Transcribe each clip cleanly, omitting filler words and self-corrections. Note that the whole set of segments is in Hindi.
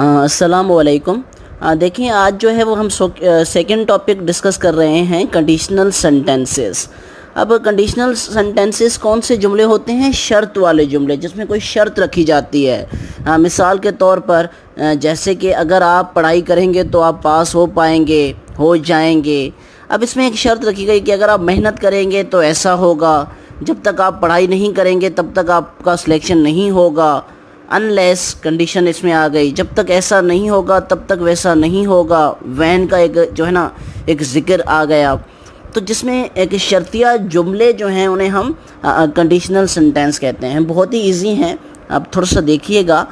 अस्सलाम वालेकुम। देखिए आज जो है वो हम सेकंड टॉपिक डिस्कस कर रहे हैं कंडीशनल सेंटेंसेस। अब कंडीशनल सेंटेंसेस कौन से जुमले होते हैं? शर्त वाले जुमले, जिसमें कोई शर्त रखी जाती है। मिसाल के तौर पर जैसे कि अगर आप पढ़ाई करेंगे तो आप पास हो पाएंगे, हो जाएंगे। अब इसमें एक शर्त रखी गई कि अगर आप मेहनत करेंगे तो ऐसा होगा, जब तक आप पढ़ाई नहीं करेंगे तब तक आपका सिलेक्शन नहीं होगा। अनलेस कंडीशन इसमें आ गई, जब तक ऐसा नहीं होगा तब तक वैसा नहीं होगा। वैन का एक जो है ना एक ज़िक्र आ गया, तो जिसमें एक शर्तिया जुमले जो हैं उन्हें हम कंडीशनल सेंटेंस कहते हैं। बहुत ही इजी हैं, आप थोड़ा सा देखिएगा।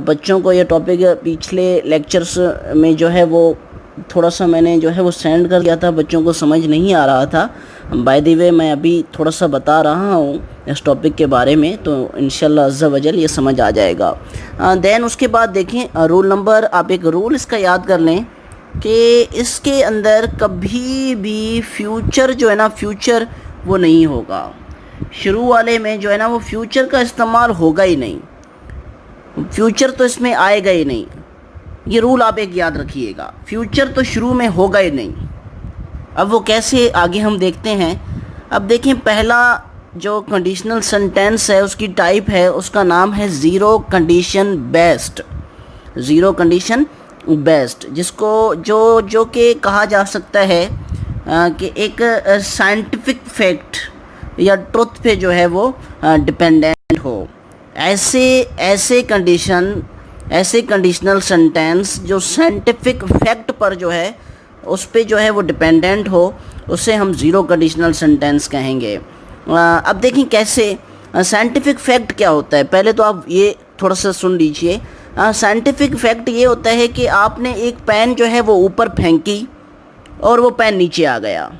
बच्चों को ये टॉपिक पिछले लेक्चर्स में जो है वो थोड़ा सा मैंने जो है वो सेंड कर दिया था, बच्चों को समझ नहीं आ रहा था। बाय द वे मैं अभी थोड़ा सा बता रहा हूँ इस टॉपिक के बारे में, तो इंशाल्लाह अज़्ज़ा वजल ये समझ आ जाएगा। देन उसके बाद देखें रूल नंबर, आप एक रूल इसका याद कर लें कि इसके अंदर कभी भी फ्यूचर जो है ना, फ्यूचर वो नहीं होगा। शुरू वाले में जो है ना वो फ्यूचर का इस्तेमाल होगा ही नहीं, फ्यूचर तो इसमें आएगा ही नहीं। ये रूल आप एक याद रखिएगा, फ्यूचर तो शुरू में होगा ही नहीं। अब वो कैसे, आगे हम देखते हैं। अब देखें पहला जो कंडीशनल सेंटेंस है उसकी टाइप है, उसका नाम है zero condition based. Zero condition based, जिसको जो कि कहा जा सकता है कि एक साइंटिफिक फैक्ट या ट्रुथ पे जो है वो डिपेंडेंट हो। ऐसे कंडीशनल सेंटेंस जो साइंटिफिक फैक्ट पर जो है उस पे जो है वो डिपेंडेंट हो, उसे हम ज़ीरो कंडीशनल सेंटेंस कहेंगे। अब देखें कैसे। साइंटिफिक फैक्ट क्या होता है, पहले तो आप ये थोड़ा सा सुन लीजिए। साइंटिफिक फैक्ट ये होता है कि आपने एक पेन जो है वो ऊपर फेंकी और वो पेन नीचे आ गया।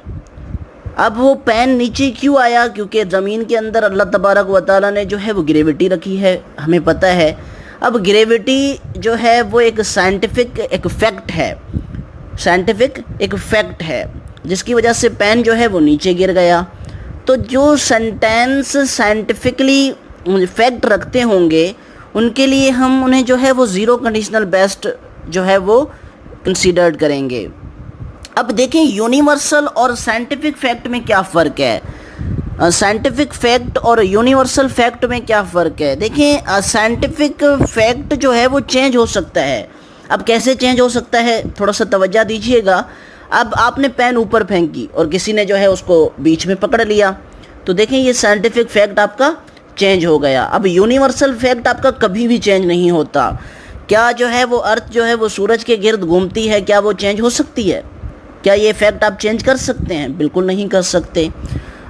अब वो पेन नीचे क्यों आया? क्योंकि ज़मीन के अंदर अल्लाह तबारक व तआला ने जो है वो ग्रेविटी रखी है, हमें पता है। अब ग्रेविटी जो है वो एक साइंटिफिक एक फैक्ट है, साइंटिफिक एक फैक्ट है, जिसकी वजह से पेन जो है वो नीचे गिर गया। तो जो सेंटेंस साइंटिफिकली फैक्ट रखते होंगे उनके लिए हम उन्हें जो है वो ज़ीरो कंडीशनल बेस्ड जो है वो कंसीडर्ड करेंगे। अब देखें यूनिवर्सल और साइंटिफिक फैक्ट में क्या फ़र्क है, साइंटिफिक फैक्ट और यूनिवर्सल फैक्ट में क्या फ़र्क है। देखें साइंटिफिक फैक्ट जो है वो चेंज हो सकता है। अब कैसे चेंज हो सकता है, थोड़ा सा तवज्जो दीजिएगा। अब आपने पेन ऊपर फेंकी और किसी ने जो है उसको बीच में पकड़ लिया, तो देखें ये साइंटिफिक फैक्ट आपका चेंज हो गया। अब यूनिवर्सल फैक्ट आपका कभी भी चेंज नहीं होता। क्या जो है वो अर्थ जो है वो सूरज के गिर्द घूमती है, क्या वो चेंज हो सकती है? क्या ये फैक्ट आप चेंज कर सकते हैं? बिल्कुल नहीं कर सकते।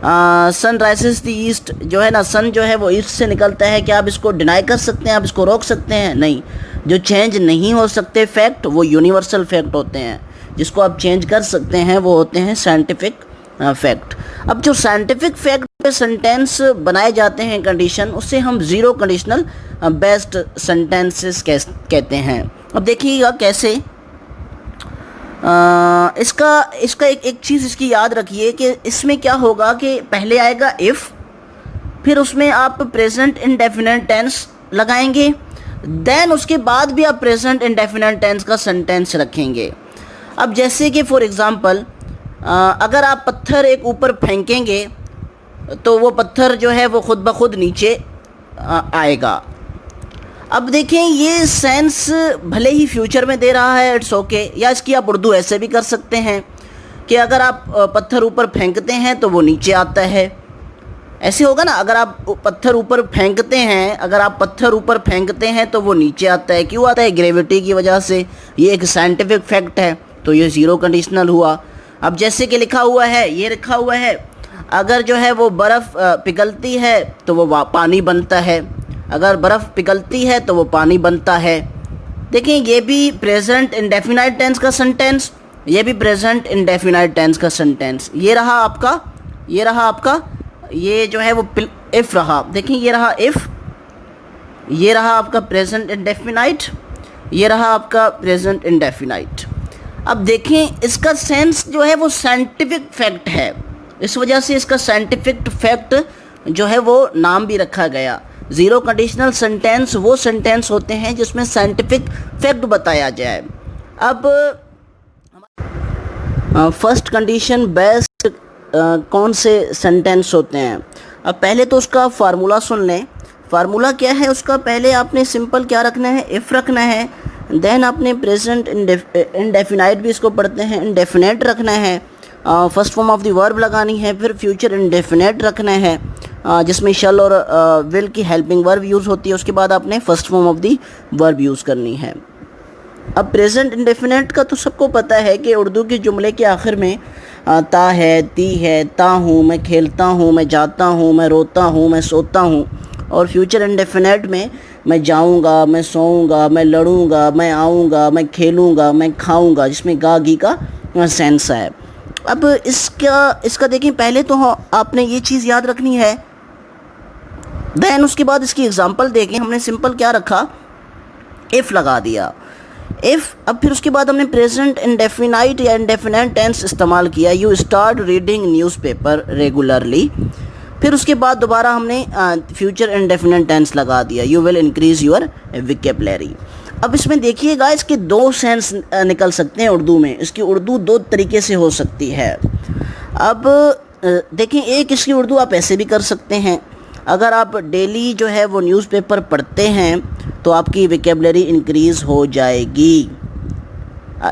सन राइजेस द ईस्ट, जो है ना सन जो है वो ईस्ट से निकलता है, क्या आप इसको डिनाई कर सकते हैं? आप इसको रोक सकते हैं? नहीं। जो चेंज नहीं हो सकते फैक्ट वो यूनिवर्सल फैक्ट होते हैं, जिसको आप चेंज कर सकते हैं वो होते हैं साइंटिफिक फैक्ट। अब जो साइंटिफिक फैक्ट पे सेंटेंस बनाए जाते हैं कंडीशन, उससे हम ज़ीरो कंडीशनल बेस्ड सेंटेंसेस कहते हैं। अब देखिएगा कैसे। इसका एक चीज़ इसकी याद रखिए कि इसमें क्या होगा कि पहले आएगा इफ़, फिर उसमें आप प्रेजेंट इंडेफिनिट टेंस लगाएंगे, देन उसके बाद भी आप प्रेजेंट इंडेफिनिट टेंस का सेंटेंस रखेंगे। अब जैसे कि फॉर एग्ज़ाम्पल अगर आप पत्थर एक ऊपर फेंकेंगे तो वो पत्थर जो है वो ख़ुद ब खुद नीचे आएगा। अब देखें ये सेंस भले ही फ्यूचर में दे रहा है, इट्स ओके। या इसकी आप उर्दू ऐसे भी कर सकते हैं कि अगर आप पत्थर ऊपर फेंकते हैं तो वो नीचे आता है, ऐसे होगा ना। अगर आप पत्थर ऊपर फेंकते हैं, अगर आप पत्थर ऊपर फेंकते हैं तो वो नीचे आता है। क्यों आता है? ग्रेविटी की वजह से। ये एक साइंटिफिक फैक्ट है, तो ये ज़ीरो कंडीशनल हुआ। अब जैसे कि लिखा हुआ है, ये लिखा हुआ है अगर जो है वो बर्फ़ पिघलती है तो वो पानी बनता है, अगर बर्फ़ पिघलती है तो वो पानी बनता है। देखें ये भी प्रेजेंट इंडेफिनाइट टेंस का सेंटेंस, ये भी प्रेजेंट इंडेफिनाइट टेंस का सेंटेंस। ये रहा आपका ये जो है वो इफ़ रहा। देखें ये रहा इफ़, ये रहा आपका प्रेजेंट इंडेफिनाइट, ये रहा आपका प्रेजेंट इंडेफिनाइट। अब देखें इसका सेंस जो है वो साइंटिफिक फैक्ट है, इस वजह से इसका साइंटिफिक फैक्ट जो है वो नाम भी रखा गया। ज़ीरो कंडीशनल सेंटेंस वो सेंटेंस होते हैं जिसमें साइंटिफिक फैक्ट बताया जाए। अब फर्स्ट कंडीशन बेस्ट कौन से सेंटेंस होते हैं। अब पहले तो उसका फार्मूला सुन लें। फार्मूला क्या है उसका, पहले आपने सिंपल क्या रखना है, इफ़ रखना है। देन आपने प्रेजेंट इंडेफिनाइट भी इसको पढ़ते हैं, इंडेफिनेट रखना है। First form of the verb लगानी है। फिर फ्यूचर इंडेफिनेट रखना है जिसमें शल और विल की हेल्पिंग वर्ब यूज़ होती है। उसके बाद आपने first form of the verb use करनी है। अब प्रेजेंट इंडेफिनेट का तो सबको पता है कि उर्दू के जुमले के आखिर में ता है, ती है, ता हूँ, मैं खेलता हूँ, मैं जाता हूँ, मैं रोता हूँ, मैं सोता हूँ। और फ्यूचर इंडेफिनेट में मैं जाऊँगा, मैं सोऊंगा, मैं लड़ूंगा, मैं आऊँगा, मैं खेलूँगा, मैं खाऊँगा, जिसमें गा गी का सेंस है। अब इसका देखिए, पहले तो आपने ये चीज़ याद रखनी है। देन उसके बाद इसकी एग्जांपल देखें। हमने सिंपल क्या रखा, इफ़ लगा दिया, इफ़। अब फिर उसके बाद हमने प्रेजेंट इंडेफिनाइट या इंडेफिनेट टेंस इस्तेमाल किया, you start reading newspaper regularly. फिर उसके बाद दोबारा हमने फ्यूचर इंडेफिनेट टेंस लगा दिया, you will increase your vocabulary. अब इसमें देखिएगा, इसके दो सेंस निकल सकते हैं उर्दू में। इसकी उर्दू दो तरीके से हो सकती है। अब देखें, एक इसकी उर्दू आप ऐसे भी कर सकते हैं, अगर आप डेली जो है वो न्यूज़पेपर पढ़ते हैं तो आपकी वोकैबुलरी इंक्रीज़ हो जाएगी।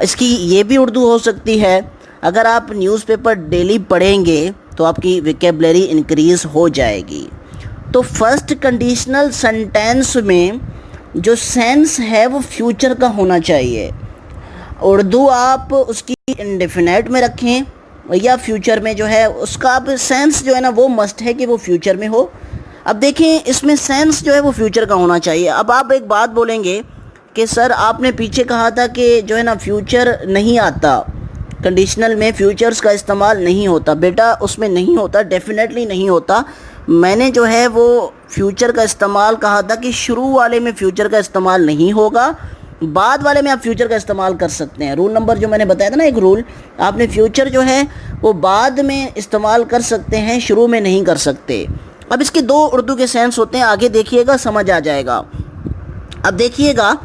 इसकी ये भी उर्दू हो सकती है, अगर आप न्यूज़पेपर डेली पढ़ेंगे तो आपकी वोकैबुलरी इंक्रीज़ हो जाएगी। तो फर्स्ट कंडीशनल सेंटेंस में जो सेंस है वो फ्यूचर का होना चाहिए। उर्दू आप उसकी इंडेफिनेट में रखें या फ्यूचर में, जो है उसका आप सेंस जो है ना वो मस्ट है कि वो फ्यूचर में हो। अब देखें, इसमें सेंस जो है वो फ्यूचर का होना चाहिए। अब आप एक बात बोलेंगे कि सर आपने पीछे कहा था कि जो है ना फ्यूचर नहीं आता, कंडीशनल में फ्यूचर्स का इस्तेमाल नहीं होता। बेटा उसमें नहीं होता, डेफिनेटली नहीं होता। मैंने जो है वो फ्यूचर का इस्तेमाल कहा था कि शुरू वाले में फ्यूचर का इस्तेमाल नहीं होगा, बाद वाले में आप फ्यूचर का इस्तेमाल कर सकते हैं। रूल नंबर जो मैंने बताया था ना, एक रूल, आपने फ्यूचर जो है वो बाद में इस्तेमाल कर सकते हैं, शुरू में नहीं कर सकते। अब इसके दो उर्दू के सेंस होते हैं, आगे देखिएगा समझ आ जाएगा। अब देखिएगा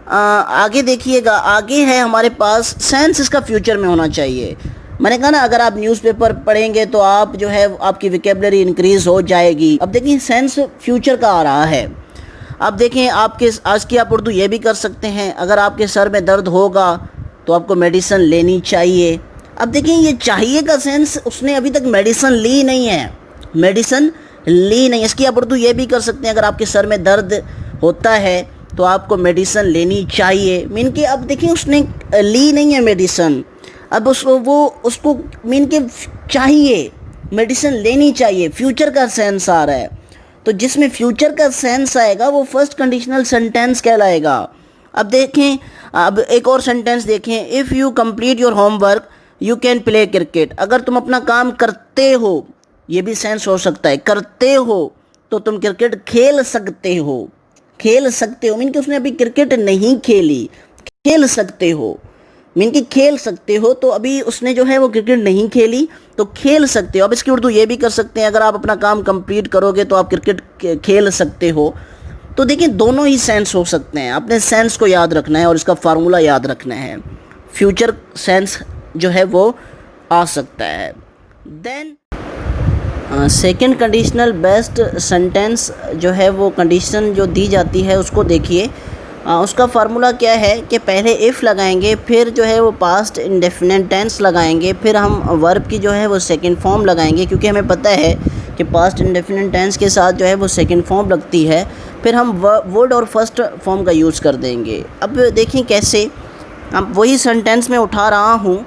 आगे देखिएगा, आगे है हमारे पास सेंस इसका फ्यूचर में होना चाहिए। मैंने कहा ना, अगर आप न्यूज़पेपर पढ़ेंगे तो आप जो है आपकी वोकैबुलरी इंक्रीज़ हो जाएगी। अब देखिए, सेंस फ्यूचर का आ रहा है। अब देखें, आपके आज की आप उर्दू ये भी कर सकते हैं, अगर आपके सर में दर्द होगा तो आपको मेडिसिन लेनी चाहिए। अब देखें, ये चाहिए का सेंस, उसने अभी तक मेडिसिन ली नहीं है, मेडिसिन ली नहीं। इसकी आप उर्दू ये भी कर सकते हैं, अगर आपके सर में दर्द होता है तो आपको मेडिसिन लेनी चाहिए। मीन कि अब देखिए, उसने ली नहीं है मेडिसिन, अब उसको मीन के चाहिए, मेडिसिन लेनी चाहिए, फ्यूचर का सेंस आ रहा है। तो जिसमें फ्यूचर का सेंस आएगा वो फर्स्ट कंडीशनल सेंटेंस कहलाएगा। अब देखें, अब एक और सेंटेंस देखें, if you complete your homework you can play cricket. अगर तुम अपना काम करते हो, ये भी सेंस हो सकता है, करते हो तो तुम क्रिकेट खेल सकते हो। खेल सकते हो मीन कि उसने अभी क्रिकेट नहीं खेली, खेल सकते हो मीन कि खेल सकते हो, तो अभी उसने जो है वो क्रिकेट नहीं खेली तो खेल सकते हो। अब इसकी उर्दू ये भी कर सकते हैं, अगर आप अपना काम कंप्लीट करोगे तो आप क्रिकेट खेल सकते हो। तो देखिए, दोनों ही सेंस हो सकते हैं। अपने सेंस को याद रखना है और इसका फार्मूला याद रखना है। फ्यूचर सेंस जो है वो आ सकता है। Then second conditional best sentence जो है वो कंडीशन जो दी जाती है उसको देखिए। उसका फार्मूला क्या है कि पहले इफ़ लगाएंगे, फिर जो है वो पास्ट इंडेफिनेट टेंस लगाएंगे, फिर हम वर्ब की जो है वो सेकंड फॉर्म लगाएंगे, क्योंकि हमें पता है कि पास्ट इंडेफिनेट टेंस के साथ जो है वो सेकंड फॉर्म लगती है। फिर हम वर्ड और फर्स्ट फॉर्म का यूज़ कर देंगे। अब देखें कैसे, अब वही सेंटेंस में उठा रहा हूँ,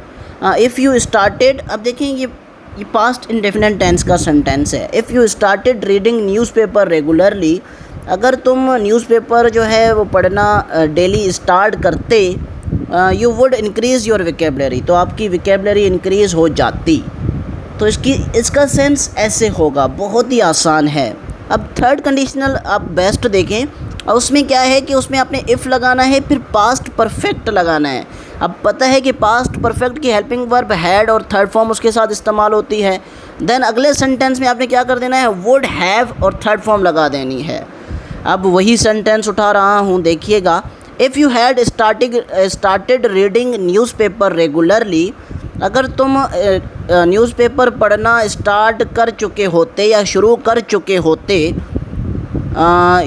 इफ़ यू स्टार्टेड। अब देखें, ये पास्ट इंडेफिनेट टेंस का सेंटेंस है। If you started reading newspaper regularly, अगर तुम न्यूज़पेपर जो है वो पढ़ना डेली स्टार्ट करते, you would increase your vocabulary, तो आपकी वोकैबुलरी इंक्रीज़ हो जाती। तो इसका सेंस ऐसे होगा, बहुत ही आसान है। अब थर्ड कंडीशनल आप बेस्ट देखें, और उसमें क्या है कि उसमें आपने इफ़ लगाना है, फिर पास्ट परफेक्ट लगाना है। अब पता है कि पास्ट परफेक्ट की हेल्पिंग वर्ब हैड और थर्ड फॉर्म उसके साथ इस्तेमाल होती है। देन अगले सेंटेंस में आपने क्या कर देना है, वुड हैव और थर्ड फॉर्म लगा देनी है। अब वही सेंटेंस उठा रहा हूँ, देखिएगा। If you had started reading newspaper regularly, अगर तुम न्यूज़पेपर पढ़ना स्टार्ट कर चुके होते या शुरू कर चुके होते,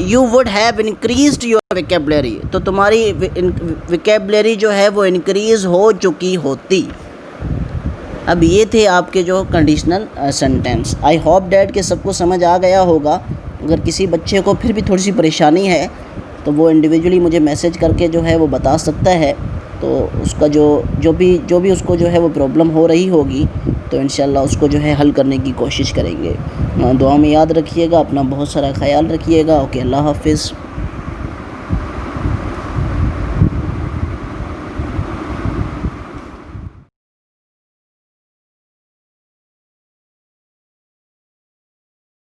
you would have increased your vocabulary, तो तुम्हारी विकेबलरी जो है वो इंक्रीज़ हो चुकी होती। अब ये थे आपके जो conditional sentence. I hope that के सबको समझ आ गया होगा। अगर किसी बच्चे को फिर भी थोड़ी सी परेशानी है तो वो इंडिविजुअली मुझे मैसेज करके जो है वो बता सकता है, तो उसका जो भी उसको जो है वो प्रॉब्लम हो रही होगी तो इंशाल्लाह उसको जो है हल करने की कोशिश करेंगे। दुआ में याद रखिएगा, अपना बहुत सारा ख्याल रखिएगा। ओके, अल्लाह हाफिज़।